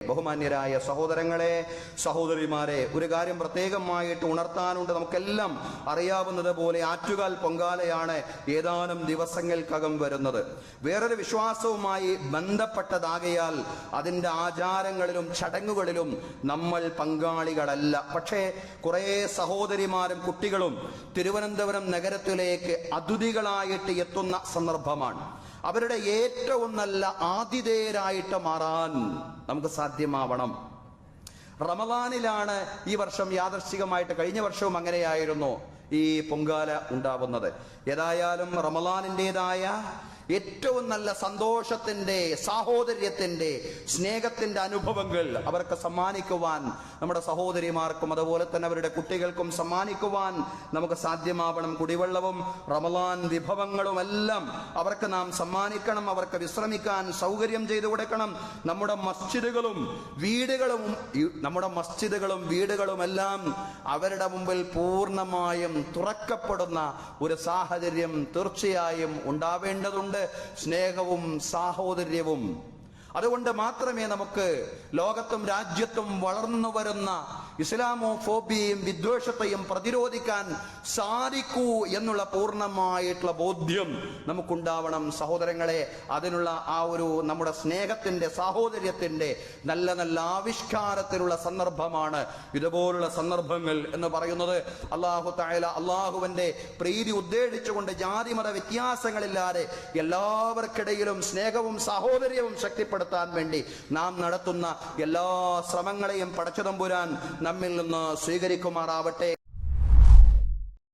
ബഹുമാന്യരായ സഹോദരങ്ങളെ, സഹോദരിമാരെ, ഒരു കാര്യം പ്രത്യേകമായിട്ട് ഉണർത്താനുണ്ട്. നമുക്കെല്ലാം അറിയാവുന്നത് പോലെ ആറ്റുകാൽ പൊങ്കാലയാണ് ഏതാനും ദിവസങ്ങൾക്കകം വരുന്നത്. വേറൊരു വിശ്വാസവുമായി ബന്ധപ്പെട്ടതാകയാൽ അതിൻ്റെ ആചാരങ്ങളിലും ചടങ്ങുകളിലും നമ്മൾ പങ്കാളികളല്ല. പക്ഷേ കുറേ സഹോദരിമാരും കുട്ടികളും തിരുവനന്തപുരം നഗരത്തിലേക്ക് അതിഥികളായിട്ട് എത്തുന്ന സന്ദർഭമാണ്. അവരുടെ ഏറ്റവും നല്ല ആതിഥേയരായിട്ട് മാറാൻ നമുക്ക് സാധ്യമാവണം. റമദാനിലാണ് ഈ വർഷം യാദർശികമായിട്ട്, കഴിഞ്ഞ വർഷവും അങ്ങനെയായിരുന്നു ഈ പൊങ്കാല ഉണ്ടാവുന്നത്. ഏതായാലും റമദാനിൻ്റെതായ ഏറ്റവും നല്ല സന്തോഷത്തിന്റെ, സാഹോദര്യത്തിന്റെ, സ്നേഹത്തിന്റെ അനുഭവങ്ങൾ അവർക്ക് സമ്മാനിക്കുവാൻ, നമ്മുടെ സഹോദരിമാർക്കും അതുപോലെ തന്നെ അവരുടെ കുട്ടികൾക്കും സമ്മാനിക്കുവാൻ നമുക്ക് സാധ്യമാവണം. കുടിവെള്ളവും റമദാൻ വിഭവങ്ങളുമെല്ലാം അവർക്ക് നാം സമ്മാനിക്കണം. അവർക്ക് വിശ്രമിക്കാൻ സൗകര്യം ചെയ്തു കൊടുക്കണം. നമ്മുടെ മസ്ജിദുകളും വീടുകളുമെല്ലാം അവരുടെ മുമ്പിൽ പൂർണ്ണമായും തുറക്കപ്പെടുന്ന ഒരു സാഹചര്യം തീർച്ചയായും ഉണ്ടാവേണ്ടതുണ്ട്. സ്നേഹവും സാഹോദര്യവും. അതുകൊണ്ട് മാത്രമേ നമുക്ക് ലോകത്തും രാജ്യത്തും വളർന്നു വരുന്ന ഇസ്ലാമോഫോബിയയും വിദ്വേഷത്തെയും പ്രതിരോധിക്കാൻ സാധിക്കൂ എന്നുള്ള പൂർണ്ണമായിട്ടുള്ള ബോധ്യം നമുക്കുണ്ടാവണം സഹോദരങ്ങളെ. അതിനുള്ള ആ ഒരു നമ്മുടെ സ്നേഹത്തിന്റെ, സാഹോദര്യത്തിന്റെ നല്ല നല്ല ആവിഷ്കാരത്തിനുള്ള സന്ദർഭമാണ് ഇതുപോലുള്ള സന്ദർഭങ്ങൾ എന്ന് പറയുന്നത്. അല്ലാഹു തആല അള്ളാഹുവിന്റെ പ്രീതി ഉദ്ദേശിച്ചുകൊണ്ട് ജാതിമത വ്യത്യാസങ്ങളില്ലാതെ എല്ലാവർക്കിടയിലും സ്നേഹവും സാഹോദര്യവും ശക്തിപ്പെടുത്താൻ വേണ്ടി നാം നടത്തുന്ന എല്ലാ ശ്രമങ്ങളെയും പടച്ചതമ്പുരാൻ നമ്മിൽ നിന്ന് സ്വീകരിക്കുമാറാവട്ടെ.